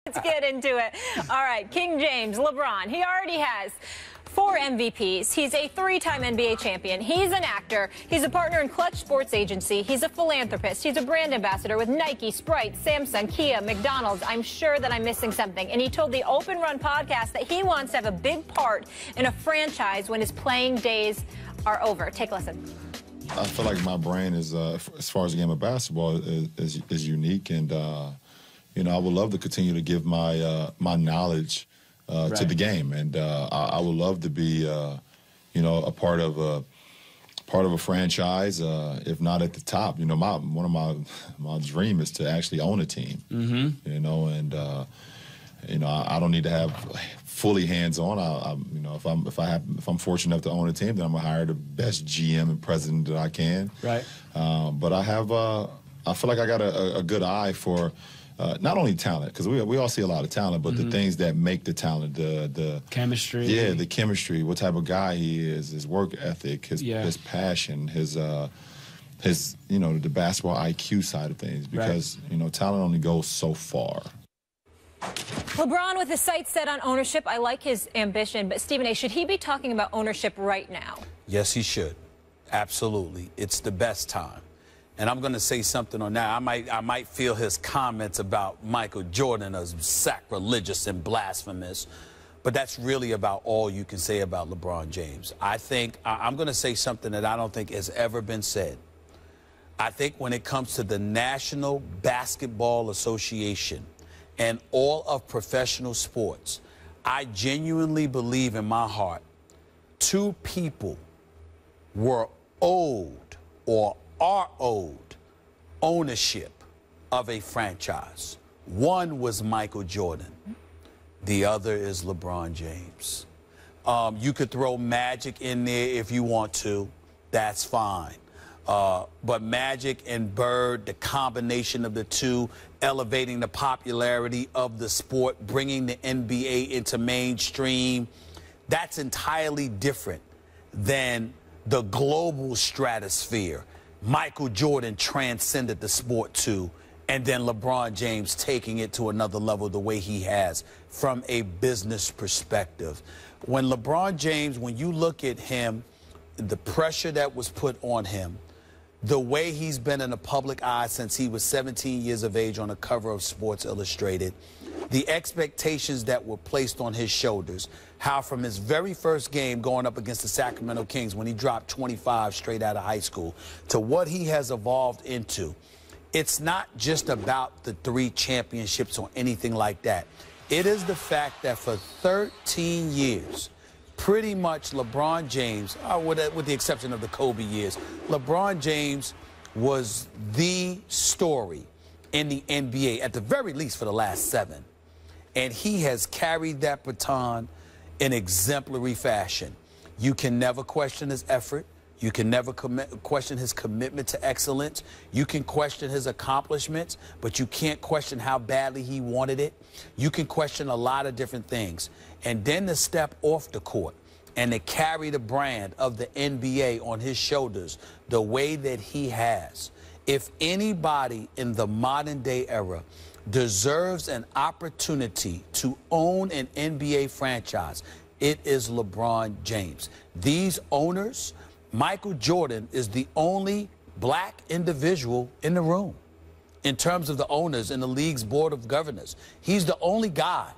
Let's get into it. All right, King James, LeBron, he already has 4 MVPs. He's a 3-time NBA champion. He's an actor. He's a partner in Clutch Sports Agency. He's a philanthropist. He's a brand ambassador with Nike, Sprite, Samsung, Kia, McDonald's. I'm sure that I'm missing something. And he told the Open Run podcast that he wants to have a big part in a franchise when his playing days are over. Take a listen. I feel like my brain is, as far as the game of basketball, is unique, and you know, I would love to continue to give my my knowledge to the game, and I would love to be, you know, a part of a franchise, if not at the top. You know, one of my dream is to actually own a team. You know, and you know, I don't need to have fully hands-on. You know, if I'm fortunate enough to own a team, then I'm gonna hire the best GM and president that I can. Right. But I feel like I got a good eye for not only talent, because we all see a lot of talent, but the things that make the talent, the chemistry. Yeah, the chemistry. What type of guy he is, his work ethic, his passion, his you know, the basketball IQ side of things. Because you know, talent only goes so far. LeBron with his sights set on ownership. I like his ambition, but Stephen A., should he be talking about ownership right now? Yes, he should. Absolutely. It's the best time. And I'm going to say something on that. I might feel his comments about Michael Jordan as sacrilegious and blasphemous, but that's really about all you can say about LeBron James. I think I'm going to say something that I don't think has ever been said. I think when it comes to the National Basketball Association and all of professional sports, I genuinely believe in my heart 2 people were owed or are owed ownership of a franchise. One was Michael Jordan. The other is LeBron James. You could throw Magic in there if you want to. That's fine. But Magic and Bird, the combination of the two, elevating the popularity of the sport, bringing the NBA into mainstream, that's entirely different than the global stratosphere. Michael Jordan transcended the sport too, and then LeBron James taking it to another level the way he has from a business perspective. When LeBron James, when you look at him, the pressure that was put on him, the way he's been in the public eye since he was 17 years of age on the cover of Sports Illustrated, the expectations that were placed on his shoulders, how from his very first game going up against the Sacramento Kings when he dropped 25 straight out of high school, to what he has evolved into. It's not just about the 3 championships or anything like that. It is the fact that for 13 years, pretty much LeBron James, with the exception of the Kobe years, LeBron James was the story in the NBA, at the very least for the last 7. And he has carried that baton in exemplary fashion. You can never question his effort. You can never question his commitment to excellence. You can question his accomplishments, but you can't question how badly he wanted it. You can question a lot of different things. And then to step off the court and to carry the brand of the NBA on his shoulders the way that he has. If anybody in the modern day era deserves an opportunity to own an NBA franchise, it is LeBron James. These owners, Michael Jordan is the only black individual in the room in terms of the owners in the league's board of governors. He's the only guy.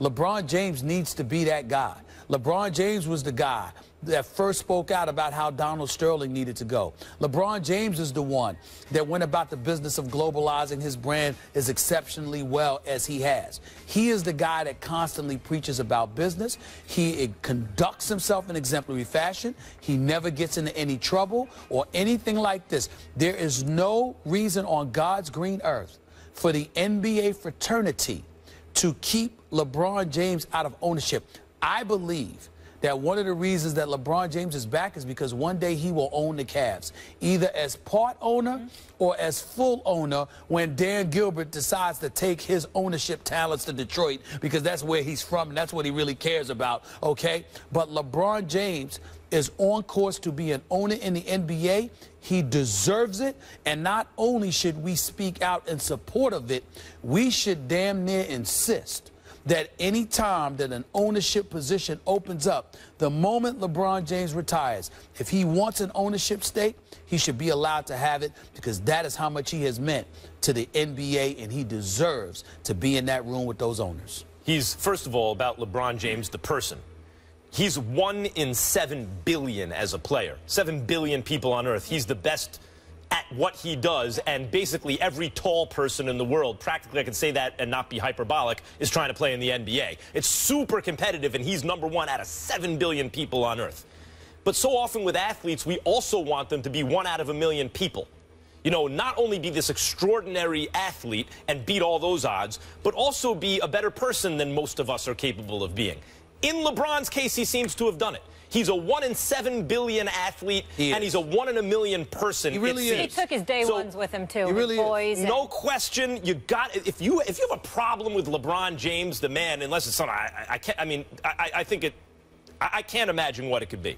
LeBron James needs to be that guy. LeBron James was the guy that first spoke out about how Donald Sterling needed to go. LeBron James is the one that went about the business of globalizing his brand as exceptionally well as he has. He is the guy that constantly preaches about business. He conducts himself in exemplary fashion. He never gets into any trouble or anything like this. There is no reason on God's green earth for the NBA fraternity to keep LeBron James out of ownership. I believe that one of the reasons that LeBron James is back is because one day he will own the Cavs, either as part owner or as full owner when Dan Gilbert decides to take his ownership talents to Detroit, because that's where he's from and that's what he really cares about, okay? But LeBron James is on course to be an owner in the NBA. He deserves it, and not only should we speak out in support of it, we should damn near insist that any time that an ownership position opens up, the moment LeBron James retires, if he wants an ownership stake, he should be allowed to have it, because that is how much he has meant to the NBA, and he deserves to be in that room with those owners. He's, first of all, about LeBron James, the person. He's 1 in 7 billion as a player. 7 billion people on Earth. He's the best at what he does, and basically every tall person in the world, practically I can say that and not be hyperbolic, is trying to play in the NBA. It's super competitive, and he's #1 out of 7 billion people on Earth. But so often with athletes, we also want them to be 1 out of a million people. You know, not only be this extraordinary athlete and beat all those odds, but also be a better person than most of us are capable of being. In LeBron's case, he seems to have done it. He's a 1 in 7 billion athlete, and he's a 1 in a million person. He really is. He took his day ones with him too. He really boys. is. No question. You got if you have a problem with LeBron James, the man, unless it's something I can't. I mean, I think it. I can't imagine what it could be.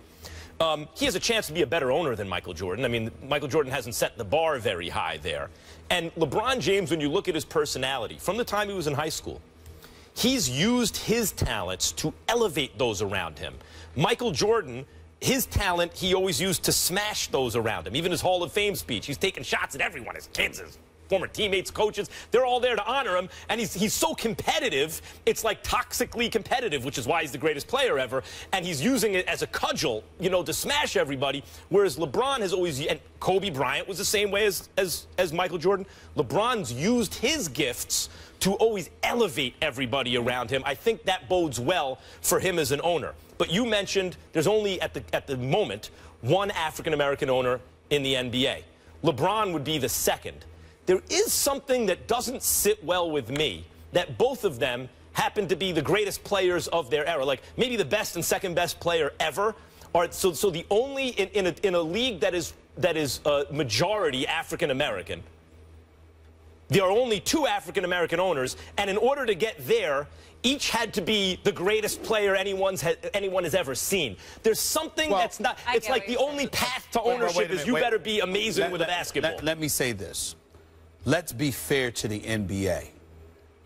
He has a chance to be a better owner than Michael Jordan. I mean, Michael Jordan hasn't set the bar very high there. And LeBron James, when you look at his personality, from the time he was in high school, he's used his talents to elevate those around him. Michael Jordan, his talent, he always used to smash those around him. Even his Hall of Fame speech, he's taking shots at everyone, his kids, his former teammates, coaches. They're all there to honor him, and he's so competitive, it's like toxically competitive, which is why he's the greatest player ever, and he's using it as a cudgel, you know, to smash everybody, whereas LeBron has always, and Kobe Bryant was the same way as Michael Jordan. LeBron's used his gifts to always elevate everybody around him. I think that bodes well for him as an owner. But you mentioned there's only, at the moment, 1 African-American owner in the NBA. LeBron would be the second. There is something that doesn't sit well with me, that both of them happen to be the greatest players of their era, like maybe the best and second best player ever. So the only, in a league that is majority African-American, there are only 2 African-American owners, and in order to get there, each had to be the greatest player anyone has ever seen. There's something that's not, it's like the only path to ownership is you better be amazing with a basketball. Let me say this. Let's be fair to the NBA.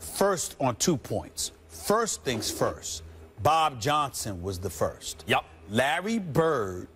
First, on 2 points. First things first, Bob Johnson was the first. Yep. Larry Bird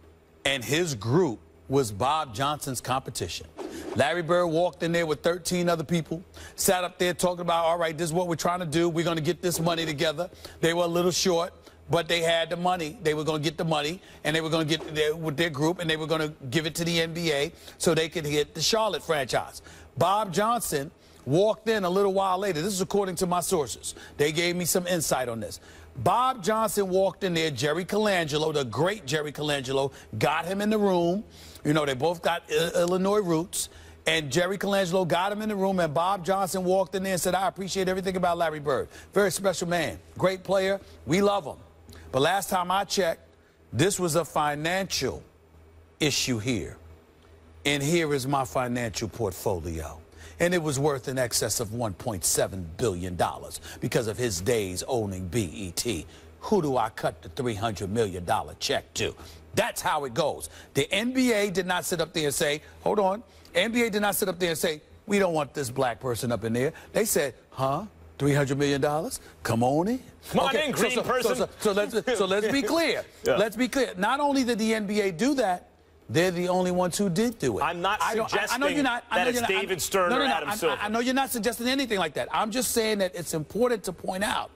and his group was Bob Johnson's competition. Larry Bird walked in there with 13 other people, sat up there talking about, all right, this is what we're trying to do. We're going to get this money together. They were a little short, but they had the money. They were going to get the money, and they were going to get there with their group, and they were going to give it to the NBA so they could hit the Charlotte franchise. Bob Johnson walked in a little while later. This is according to my sources. They gave me some insight on this. Bob Johnson walked in there. Jerry Colangelo, the great Jerry Colangelo, got him in the room. You know, they both got Illinois roots. And Jerry Colangelo got him in the room, and Bob Johnson walked in there and said, I appreciate everything about Larry Bird. Very special man. Great player. We love him. But last time I checked, this was a financial issue here. And here is my financial portfolio. And it was worth in excess of $1.7 billion because of his days owning BET. Who do I cut the $300 million check to? That's how it goes. The NBA did not sit up there and say, hold on. NBA did not sit up there and say, we don't want this black person up in there. They said, huh? $300 million? Come on in. Come on in, green person. So let's be clear. Yeah. Let's be clear. Not only did the NBA do that, they're the only ones who did do it. I'm not suggesting that it's David Stern or Adam Silver. I know you're not suggesting anything like that. I'm just saying that it's important to point out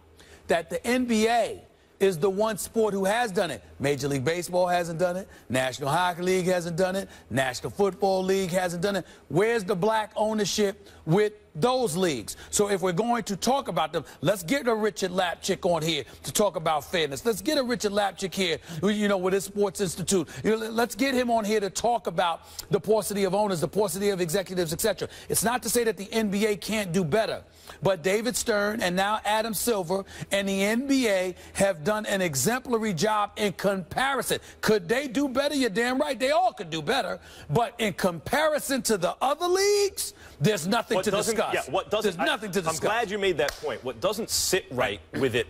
that the NBA is the one sport who has done it. Major League Baseball hasn't done it. National Hockey League hasn't done it. National Football League hasn't done it. Where's the black ownership with those leagues? So if we're going to talk about them, let's get a Richard Lapchick on here to talk about fairness. Let's get a Richard Lapchick here, you know, with his Sports Institute. You know, let's get him on here to talk about the paucity of owners, the paucity of executives, etc. It's not to say that the NBA can't do better, but David Stern and now Adam Silver and the NBA have done an exemplary job in comparison. Could they do better? You're damn right. They all could do better. But in comparison to the other leagues, there's nothing to discuss. Yeah, there's nothing to discuss. I'm glad you made that point. What doesn't sit right with it,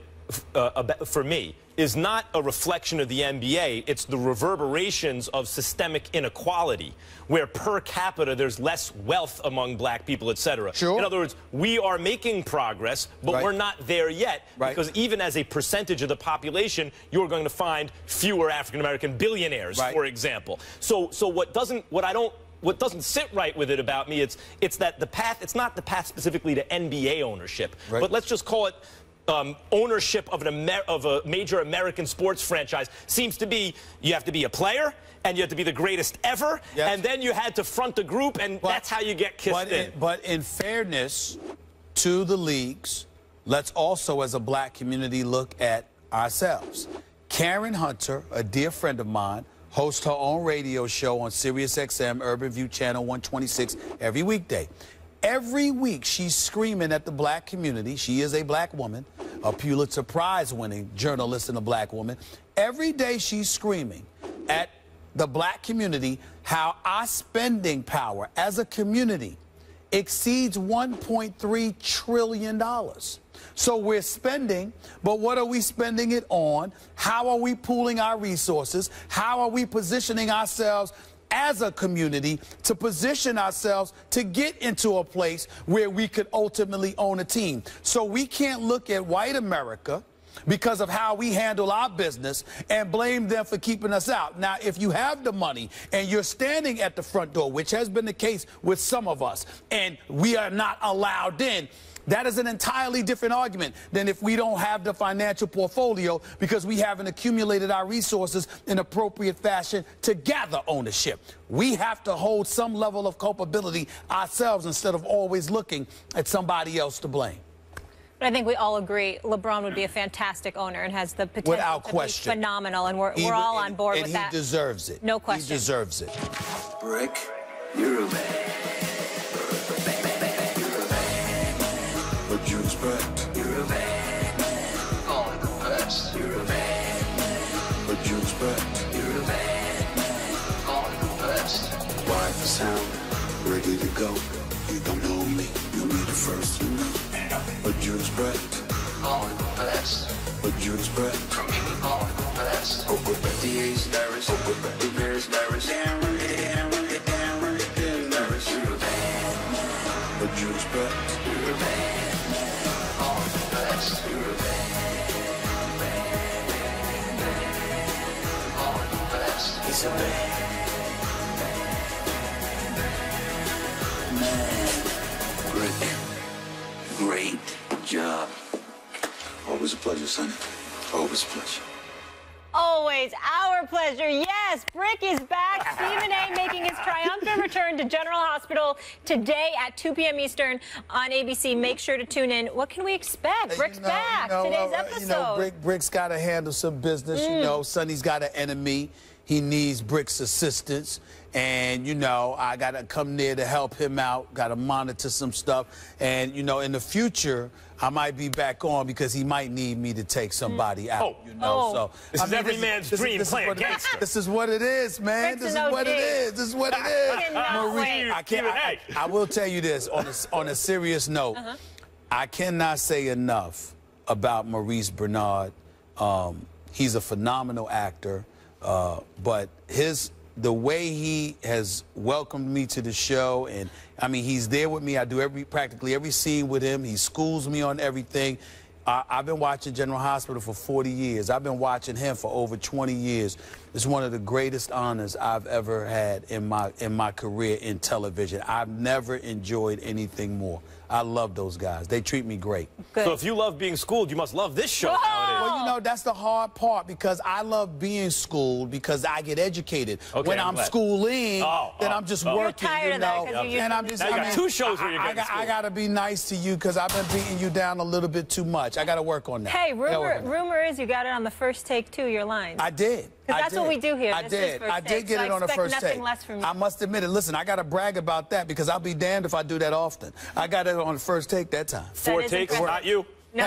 for me, is not a reflection of the NBA. It's the reverberations of systemic inequality, where per capita there's less wealth among black people, etc. Sure. In other words, we are making progress, but we're not there yet, because even as a percentage of the population, you're going to find fewer African-American billionaires, for example. So what doesn't sit right with it about me, it's that the path, it's not the path specifically to NBA ownership, but let's just call it ownership of a major American sports franchise. Seems to be you have to be a player and you have to be the greatest ever, and then you had to front a group, and that's how you get kissed in. But in fairness to the leagues, let's also, as a black community, look at ourselves. Karen Hunter, a dear friend of mine, hosts her own radio show on Sirius XM, Urban View Channel 126, every weekday. Every week, she's screaming at the black community. She is a black woman, a Pulitzer Prize-winning journalist and a black woman. Every day, she's screaming at the black community how our spending power as a community exceeds $1.3 trillion. So we're spending, but what are we spending it on? How are we pooling our resources? How are we positioning ourselves as a community to position ourselves to get into a place where we could ultimately own a team? So we can't look at white America because of how we handle our business and blame them for keeping us out. Now, if you have the money and you're standing at the front door, which has been the case with some of us, and we are not allowed in, that is an entirely different argument than if we don't have the financial portfolio because we haven't accumulated our resources in appropriate fashion to gather ownership. We have to hold some level of culpability ourselves instead of always looking at somebody else to blame. But I think we all agree LeBron would be a fantastic owner and has the potential Without to question. be phenomenal, and we're all on board with that. And he deserves it. No question. He deserves it. Brick, you're a man. But you respect, you're a man. Only the best, you're a man. But you respect, you're a man. Only the best. Wife is sound, ready to go. You don't know me, you'll be the first to know. But you respect, only the best. But you respect, from me, only the best. Oh, but the A's Paris, oh, but the Bears Paris. Damn right, Paris, you're a man. But you respect, you're a man. Only the best, you're a man. Only the best, he's a man. Brick, great job. Always a pleasure, Sonny. Always a pleasure. Always our pleasure. Yes, Brick is back. Stephen A. making his triumphant return to General Hospital today at 2 p.m. Eastern on ABC. Make sure to tune in. What can we expect? Brick's back. Today's episode. You know, Brick's got to handle some business. You know, Sonny's got an enemy. He needs Brick's assistance. And, you know, I got to come there to help him out, got to monitor some stuff. And, you know, in the future, I might be back on because he might need me to take somebody out, you know. So this is every man's dream, playing gangster. This is what it is, man. This is what it is. This is what it is. Marie, I will tell you this, on a serious note, I cannot say enough about Maurice Bernard. He's a phenomenal actor, but the way he has welcomed me to the show, and I mean, he's there with me. I do practically every scene with him. He schools me on everything. I've been watching General Hospital for 40 years. I've been watching him for over 20 years. It's one of the greatest honors I've ever had in my career in television. I've never enjoyed anything more. I love those guys. They treat me great. Good. So if you love being schooled, you must love this show Whoa! nowadays. Well, you know, that's the hard part because I love being schooled because I get educated. Okay, when I'm I'm glad. schooling, then I'm just working, You're tired you of that know. 'cause you And I'm used just, to Now you got 2 shows where you're getting schooled. I got to be nice to you because I've been beating you down a little bit too much. I got to work on that. Hey, I gotta work on that. rumor is you got it on the first take too, your lines. I did. Because that's what we do here. I This is did. first I take, did get so it on the I first expect take. nothing less from you. I must admit it. Listen, I got to brag about that because I'll be damned if I do that often. I got it on the first take that time. 4 is takes, impressive. not you. No.